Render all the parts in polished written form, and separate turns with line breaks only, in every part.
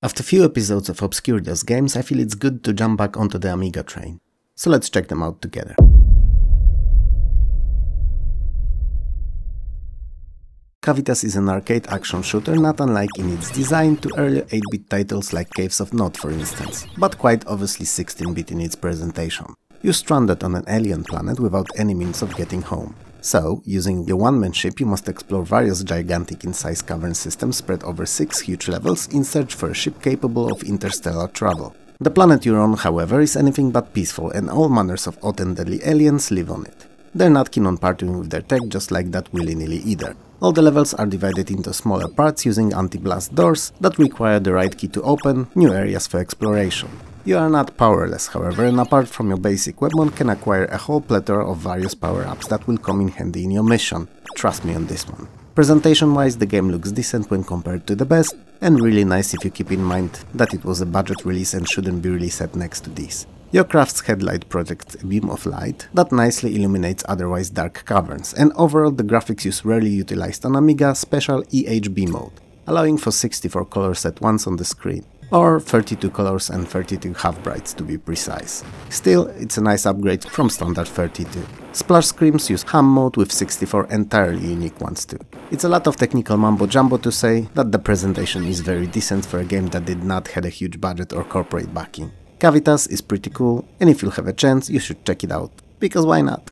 After a few episodes of obscure DOS games, I feel it's good to jump back onto the Amiga train. So let's check them out together. Cavitas is an arcade action shooter not unlike in its design to earlier 8-bit titles like Caves of Nod for instance, but quite obviously 16-bit in its presentation. You're stranded on an alien planet without any means of getting home. So, using your one-man ship, you must explore various gigantic in size cavern systems spread over 6 huge levels in search for a ship capable of interstellar travel. The planet you're on, however, is anything but peaceful and all manners of odd and deadly aliens live on it. They're not keen on parting with their tech just like that willy-nilly either. All the levels are divided into smaller parts using anti-blast doors that require the right key to open new areas for exploration. You are not powerless, however, and apart from your basic weapon can acquire a whole plethora of various power-ups that will come in handy in your mission. Trust me on this one. Presentation-wise, the game looks decent when compared to the best, and really nice if you keep in mind that it was a budget release and shouldn't be really set next to these. Your craft's headlight projects a beam of light that nicely illuminates otherwise dark caverns, and overall the graphics use rarely utilized on Amiga special EHB mode, allowing for 64 colors at once on the screen, or 32 colors and 32 half-brights to be precise. Still, it's a nice upgrade from standard 32. Splash screens use ham mode with 64 entirely unique ones too. It's a lot of technical mambo-jumbo to say that the presentation is very decent for a game that did not have a huge budget or corporate backing. Cavitas is pretty cool, and if you'll have a chance, you should check it out, because why not?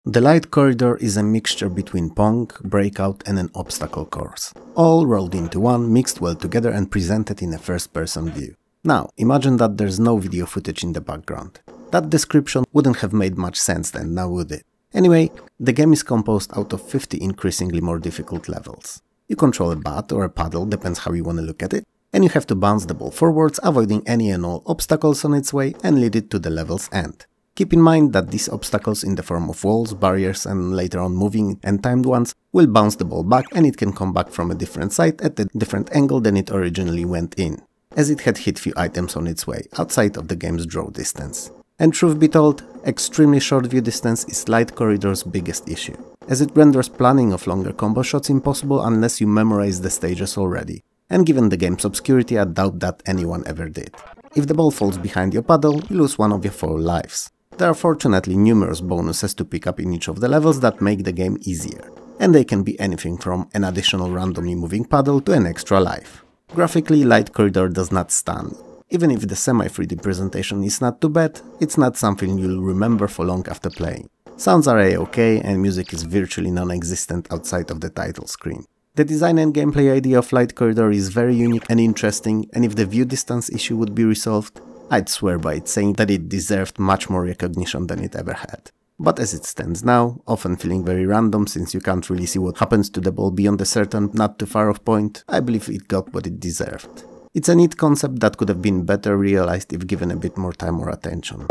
The Light Corridor is a mixture between Pong, Breakout and an obstacle course, all rolled into one, mixed well together and presented in a first-person view. Now, imagine that there's no video footage in the background. That description wouldn't have made much sense then, now would it? Anyway, the game is composed out of 50 increasingly more difficult levels. You control a bat or a paddle, depends how you want to look at it, and you have to bounce the ball forwards, avoiding any and all obstacles on its way and lead it to the level's end. Keep in mind that these obstacles in the form of walls, barriers and later on moving and timed ones will bounce the ball back, and it can come back from a different side at a different angle than it originally went in, as it had hit few items on its way, outside of the game's draw distance. And truth be told, extremely short view distance is Light Corridor's biggest issue, as it renders planning of longer combo shots impossible unless you memorize the stages already, and given the game's obscurity I doubt that anyone ever did. If the ball falls behind your paddle, you lose one of your 4 lives. There are fortunately numerous bonuses to pick up in each of the levels that make the game easier, and they can be anything from an additional randomly moving paddle to an extra life. Graphically, Light Corridor does not stand. Even if the semi-3D presentation is not too bad, it's not something you'll remember for long after playing. Sounds are a-okay and music is virtually non-existent outside of the title screen. The design and gameplay idea of Light Corridor is very unique and interesting, and if the view distance issue would be resolved, I'd swear by it saying that it deserved much more recognition than it ever had. But as it stands now, often feeling very random since you can't really see what happens to the ball beyond a certain not too far off point, I believe it got what it deserved. It's a neat concept that could have been better realized if given a bit more time or attention.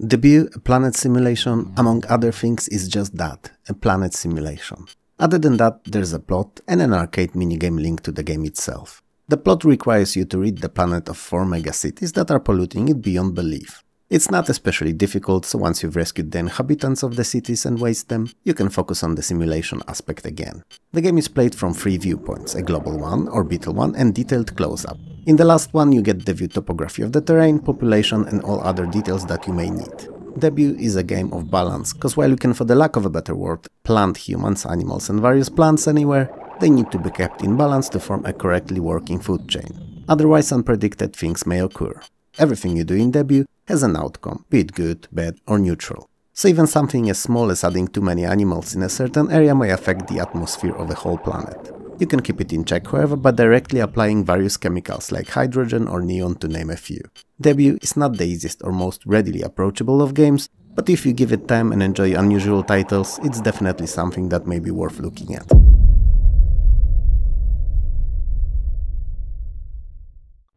Debut, a planet simulation, among other things, is just that, a planet simulation. Other than that, there's a plot and an arcade minigame linked to the game itself. The plot requires you to rid the planet of 4 megacities that are polluting it beyond belief. It's not especially difficult, so once you've rescued the inhabitants of the cities and waste them, you can focus on the simulation aspect again. The game is played from 3 viewpoints, a global one, orbital one and detailed close-up. In the last one you get the view topography of the terrain, population and all other details that you may need. Debut is a game of balance, cause while you can, for the lack of a better word, plant humans, animals and various plants anywhere, they need to be kept in balance to form a correctly working food chain. Otherwise unpredicted things may occur. Everything you do in Debut has an outcome, be it good, bad or neutral. So even something as small as adding too many animals in a certain area may affect the atmosphere of a whole planet. You can keep it in check, however, by directly applying various chemicals like hydrogen or neon to name a few. Debut is not the easiest or most readily approachable of games, but if you give it time and enjoy unusual titles, it's definitely something that may be worth looking at.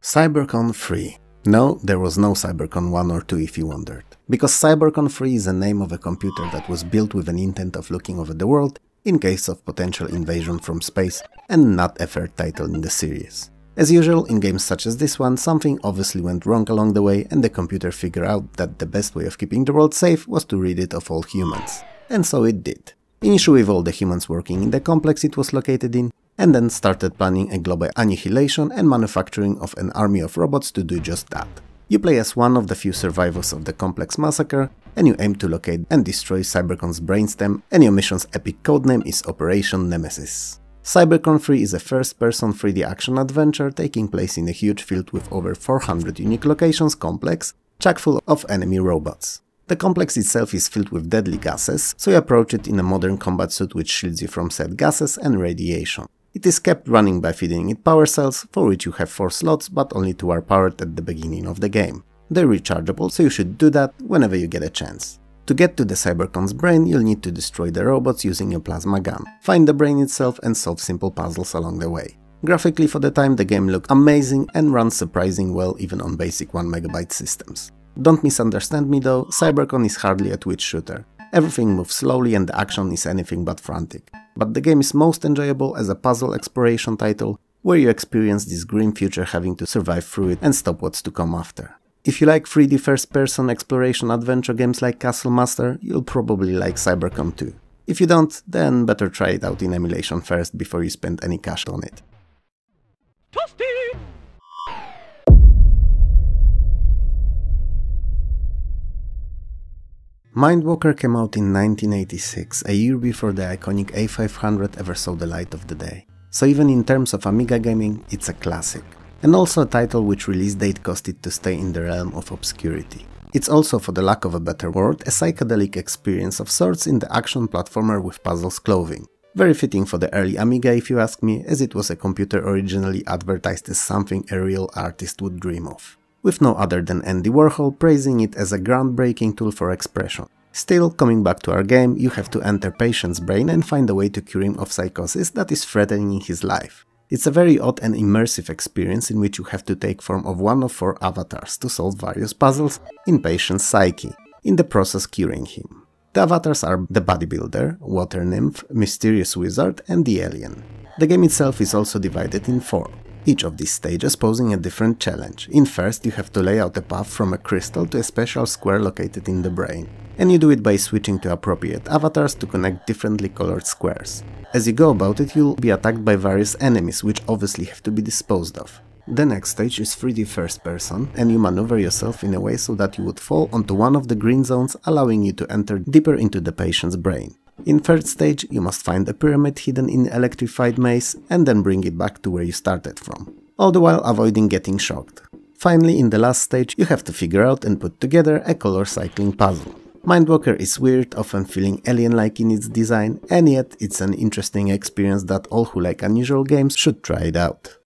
Cybercon 3. No, there was no Cybercon 1 or 2 if you wondered, because Cybercon 3 is the name of a computer that was built with an intent of looking over the world in case of potential invasion from space, and not a third title in the series. As usual, in games such as this one, something obviously went wrong along the way and the computer figured out that the best way of keeping the world safe was to rid it of all humans. And so it did. Initially with all the humans working in the complex it was located in, and then started planning a global annihilation and manufacturing of an army of robots to do just that. You play as one of the few survivors of the complex massacre, and you aim to locate and destroy Cybercon's brainstem, and your mission's epic codename is Operation Nemesis. Cybercon 3 is a first-person 3D action adventure taking place in a huge field with over 400 unique locations complex, chock full of enemy robots. The complex itself is filled with deadly gases, so you approach it in a modern combat suit which shields you from said gases and radiation. It is kept running by feeding it power cells, for which you have 4 slots, but only 2 are powered at the beginning of the game. They're rechargeable, so you should do that whenever you get a chance. To get to the Cybercon's brain, you'll need to destroy the robots using a plasma gun, find the brain itself and solve simple puzzles along the way. Graphically for the time the game looked amazing and runs surprisingly well even on basic 1MB systems. Don't misunderstand me though, Cybercon is hardly a twitch shooter. Everything moves slowly and the action is anything but frantic. But the game is most enjoyable as a puzzle exploration title, where you experience this grim future having to survive through it and stop what's to come after. If you like 3D first-person exploration adventure games like Cubemaster, you'll probably like Cybercon 2. If you don't, then better try it out in emulation first before you spend any cash on it. Mindwalker came out in 1986, a year before the iconic A500 ever saw the light of the day. So even in terms of Amiga gaming, it's a classic. And also a title which release date caused it to stay in the realm of obscurity. It's also, for the lack of a better word, a psychedelic experience of sorts in the action platformer with puzzles clothing. Very fitting for the early Amiga if you ask me, as it was a computer originally advertised as something a real artist would dream of. With no other than Andy Warhol praising it as a groundbreaking tool for expression. Still, coming back to our game, you have to enter Patient's brain and find a way to cure him of psychosis that is threatening his life. It's a very odd and immersive experience in which you have to take form of one of 4 avatars to solve various puzzles in Patient's psyche, in the process curing him. The avatars are the bodybuilder, water nymph, mysterious wizard and the alien. The game itself is also divided in 4, each of these stages posing a different challenge. In first you have to lay out a path from a crystal to a special square located in the brain, and you do it by switching to appropriate avatars to connect differently colored squares. As you go about it, you'll be attacked by various enemies, which obviously have to be disposed of. The next stage is 3D first person, and you maneuver yourself in a way so that you would fall onto one of the green zones, allowing you to enter deeper into the patient's brain. In third stage, you must find a pyramid hidden in electrified maze and then bring it back to where you started from, all the while avoiding getting shocked. Finally, in the last stage, you have to figure out and put together a color cycling puzzle. Mindwalker is weird, often feeling alien-like in its design, and yet it's an interesting experience that all who like unusual games should try it out.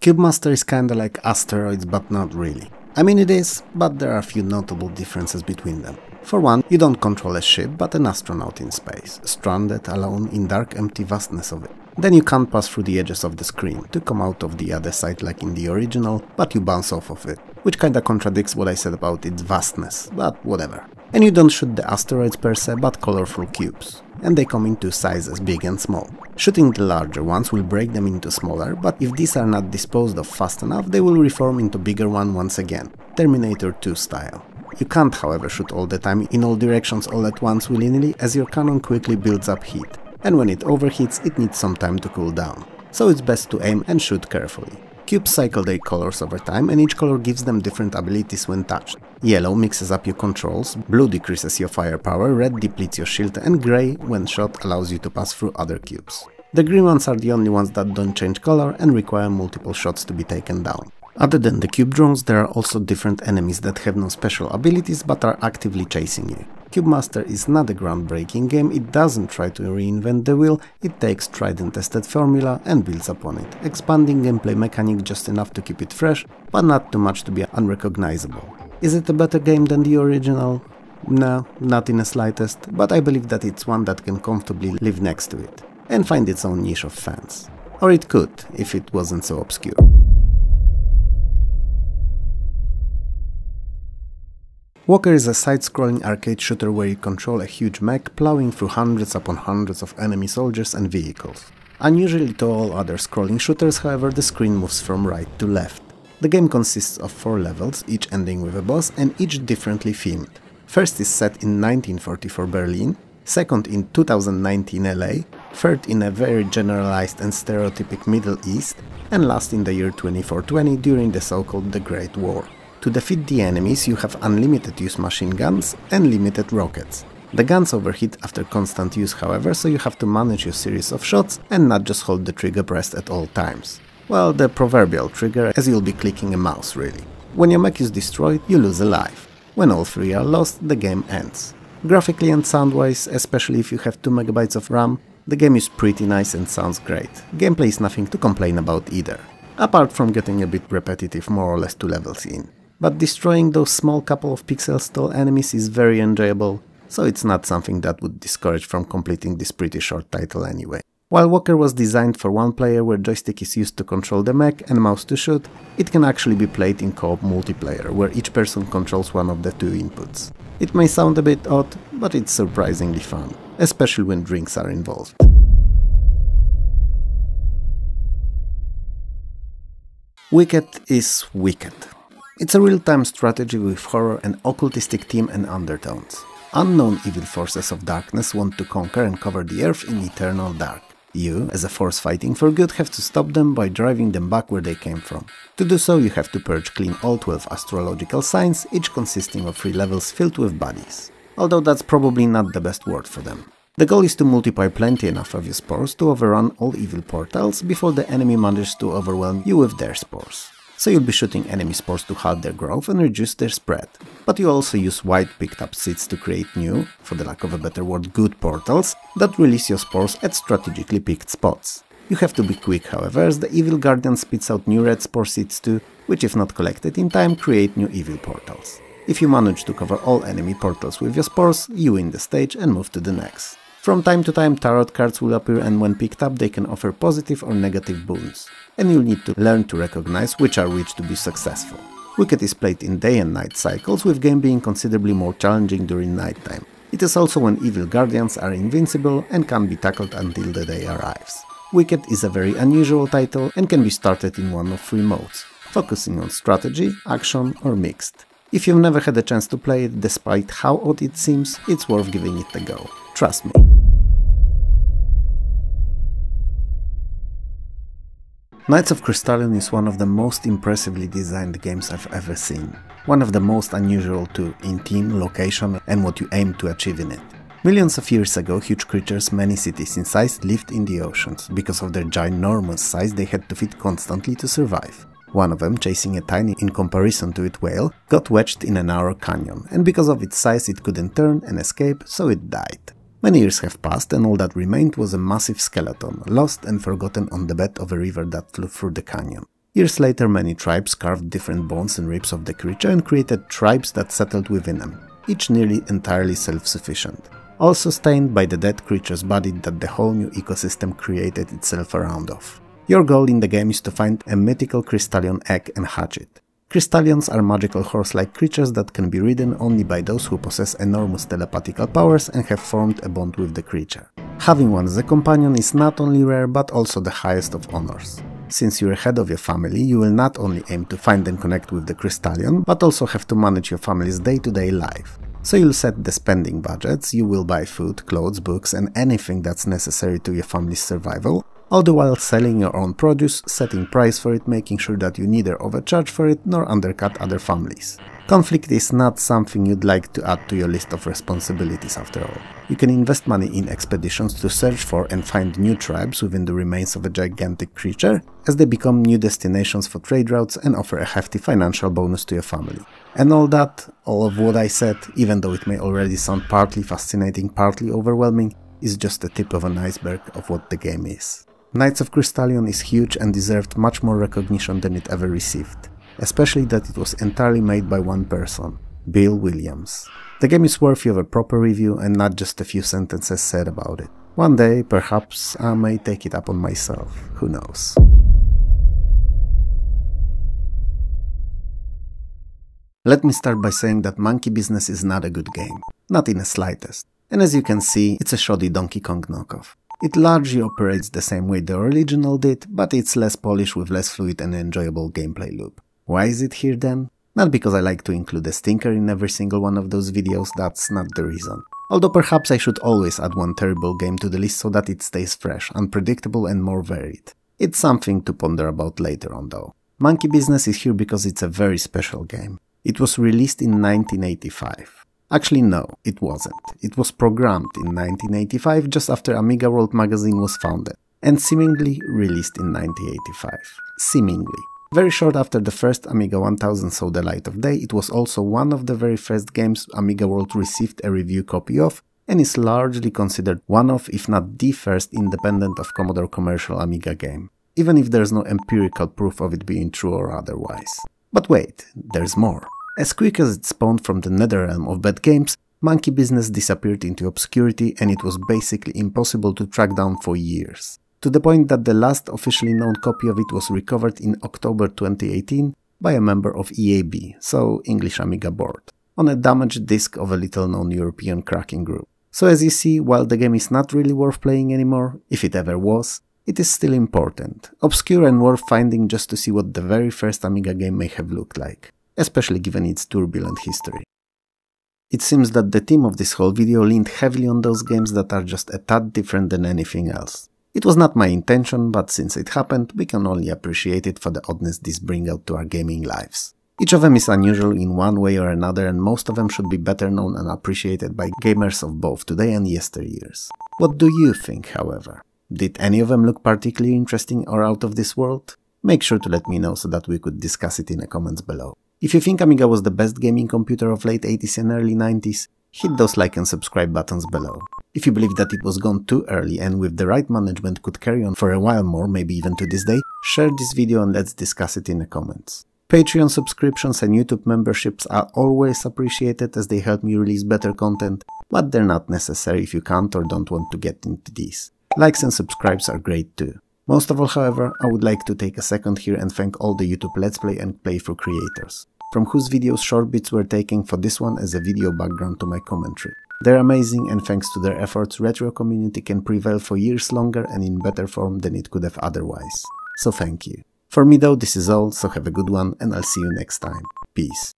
Cubemaster is kinda like Asteroids, but not really. I mean it is, but there are a few notable differences between them. For one, you don't control a ship, but an astronaut in space, stranded alone in dark empty vastness of it. Then you can't pass through the edges of the screen to come out of the other side like in the original, but you bounce off of it, which kinda contradicts what I said about its vastness, but whatever. And you don't shoot the asteroids per se, but colorful cubes. And they come in 2 sizes, big and small. Shooting the larger ones will break them into smaller, but if these are not disposed of fast enough, they will reform into bigger one once again, Terminator 2 style. You can't, however, shoot all the time in all directions all at once willy-nilly, as your cannon quickly builds up heat, and when it overheats it needs some time to cool down. So it's best to aim and shoot carefully. Cubes cycle their colors over time, and each color gives them different abilities when touched. Yellow mixes up your controls, blue decreases your firepower, red depletes your shield, and grey, when shot, allows you to pass through other cubes. The green ones are the only ones that don't change color and require multiple shots to be taken down. Other than the cube drones, there are also different enemies that have no special abilities but are actively chasing you. Cubemaster is not a groundbreaking game, it doesn't try to reinvent the wheel, it takes tried and tested formula and builds upon it, expanding gameplay mechanic just enough to keep it fresh, but not too much to be unrecognizable. Is it a better game than the original? No, not in the slightest, but I believe that it's one that can comfortably live next to it, and find its own niche of fans. Or it could, if it wasn't so obscure. Walker is a side-scrolling arcade shooter where you control a huge mech plowing through hundreds upon hundreds of enemy soldiers and vehicles. Unusually to all other scrolling shooters, however, the screen moves from right to left. The game consists of 4 levels, each ending with a boss and each differently themed. First is set in 1944 Berlin, second in 2019 LA, third in a very generalized and stereotypic Middle East, and last in the year 2420 during the so-called The Great War. To defeat the enemies you have unlimited use machine guns and limited rockets. The guns overheat after constant use, however, so you have to manage your series of shots and not just hold the trigger pressed at all times. Well, the proverbial trigger, as you'll be clicking a mouse really. When your mech is destroyed, you lose a life. When all 3 are lost, the game ends. Graphically and sound-wise, especially if you have 2 MB of RAM, the game is pretty nice and sounds great. Gameplay is nothing to complain about either, apart from getting a bit repetitive more or less 2 levels in. But destroying those small couple of pixels tall enemies is very enjoyable, so it's not something that would discourage from completing this pretty short title anyway. While Walker was designed for one player where joystick is used to control the mech and mouse to shoot, it can actually be played in co-op multiplayer, where each person controls one of the 2 inputs. It may sound a bit odd, but it's surprisingly fun, especially when drinks are involved. Wicked is Wicked. It's a real-time strategy with horror and occultistic theme and undertones. Unknown evil forces of darkness want to conquer and cover the earth in eternal dark. You, as a force fighting for good, have to stop them by driving them back where they came from. To do so, you have to purge clean all 12 astrological signs, each consisting of 3 levels filled with bodies. Although that's probably not the best word for them. The goal is to multiply plenty enough of your spores to overrun all evil portals before the enemy manages to overwhelm you with their spores. So you'll be shooting enemy spores to halt their growth and reduce their spread. But you also use white picked up seeds to create new, for the lack of a better word, good portals that release your spores at strategically picked spots. You have to be quick, however, as the evil guardian spits out new red spore seeds too, which if not collected in time create new evil portals. If you manage to cover all enemy portals with your spores, you win the stage and move to the next. From time to time tarot cards will appear, and when picked up they can offer positive or negative boons, and you'll need to learn to recognize which are which to be successful. Wicked is played in day and night cycles, with game being considerably more challenging during nighttime. It is also when evil guardians are invincible and can be tackled until the day arrives. Wicked is a very unusual title and can be started in one of 3 modes, focusing on strategy, action or mixed. If you've never had a chance to play it, despite how odd it seems, it's worth giving it a go. Trust me. Knights of Crystallion is one of the most impressively designed games I've ever seen. One of the most unusual too, in theme, location and what you aim to achieve in it. Millions of years ago, huge creatures many cities in size lived in the oceans. Because of their ginormous size, they had to feed constantly to survive. One of them, chasing a tiny in comparison to it whale, got wedged in a narrow canyon, and because of its size it couldn't turn and escape, so it died. Many years have passed and all that remained was a massive skeleton, lost and forgotten on the bed of a river that flowed through the canyon. Years later many tribes carved different bones and ribs of the creature and created tribes that settled within them, each nearly entirely self-sufficient. All sustained by the dead creature's body that the whole new ecosystem created itself around of. Your goal in the game is to find a mythical Crystallion egg and hatch it. Crystallions are magical horse-like creatures that can be ridden only by those who possess enormous telepathical powers and have formed a bond with the creature. Having one as a companion is not only rare but also the highest of honors. Since you're head of your family, you will not only aim to find and connect with the Crystallion, but also have to manage your family's day-to-day life. So you'll set the spending budgets, you will buy food, clothes, books and anything that's necessary to your family's survival, all the while selling your own produce, setting price for it, making sure that you neither overcharge for it nor undercut other families. Conflict is not something you'd like to add to your list of responsibilities after all. You can invest money in expeditions to search for and find new tribes within the remains of a gigantic creature, as they become new destinations for trade routes and offer a hefty financial bonus to your family. And all that, all of what I said, even though it may already sound partly fascinating, partly overwhelming, is just the tip of an iceberg of what the game is. Knights of Crystallion is huge and deserved much more recognition than it ever received, especially that it was entirely made by one person, Bill Williams. The game is worthy of a proper review and not just a few sentences said about it. One day, perhaps, I may take it up on myself, who knows. Let me start by saying that Monkey Business is not a good game, not in the slightest, and as you can see, it's a shoddy Donkey Kong knockoff. It largely operates the same way the original did, but it's less polished with less fluid and enjoyable gameplay loop. Why is it here then? Not because I like to include a stinker in every single one of those videos, that's not the reason. Although perhaps I should always add one terrible game to the list so that it stays fresh, unpredictable and more varied. It's something to ponder about later on though. Monkey Business is here because it's a very special game. It was released in 1985. Actually no, it wasn't. It was programmed in 1985 just after Amiga World magazine was founded, and seemingly released in 1985. Seemingly. Very short after the first Amiga 1000 saw the light of day, it was also one of the very first games Amiga World received a review copy of, and is largely considered one of, if not the first, independent of Commodore commercial Amiga game, even if there's no empirical proof of it being true or otherwise. But wait, there's more. As quick as it spawned from the netherrealm of bad games, Monkey Business disappeared into obscurity and it was basically impossible to track down for years. To the point that the last officially known copy of it was recovered in October 2018 by a member of EAB, so English Amiga Board, on a damaged disk of a little-known European cracking group. So as you see, while the game is not really worth playing anymore, if it ever was, it is still important, obscure and worth finding just to see what the very first Amiga game may have looked like, especially given its turbulent history. It seems that the theme of this whole video leaned heavily on those games that are just a tad different than anything else. It was not my intention, but since it happened, we can only appreciate it for the oddness this brings out to our gaming lives. Each of them is unusual in one way or another, and most of them should be better known and appreciated by gamers of both today and yesteryears. What do you think, however? Did any of them look particularly interesting or out of this world? Make sure to let me know so that we could discuss it in the comments below. If you think Amiga was the best gaming computer of late 80s and early 90s, hit those like and subscribe buttons below. If you believe that it was gone too early and with the right management could carry on for a while more, maybe even to this day, share this video and let's discuss it in the comments. Patreon subscriptions and YouTube memberships are always appreciated as they help me release better content, but they're not necessary if you can't or don't want to get into these. Likes and subscribes are great too. Most of all, however, I would like to take a second here and thank all the YouTube Let's Play and playthrough creators, from whose videos short bits were taken for this one as a video background to my commentary. They're amazing, and thanks to their efforts, retro community can prevail for years longer and in better form than it could have otherwise. So thank you. For me though, this is all, so have a good one and I'll see you next time. Peace.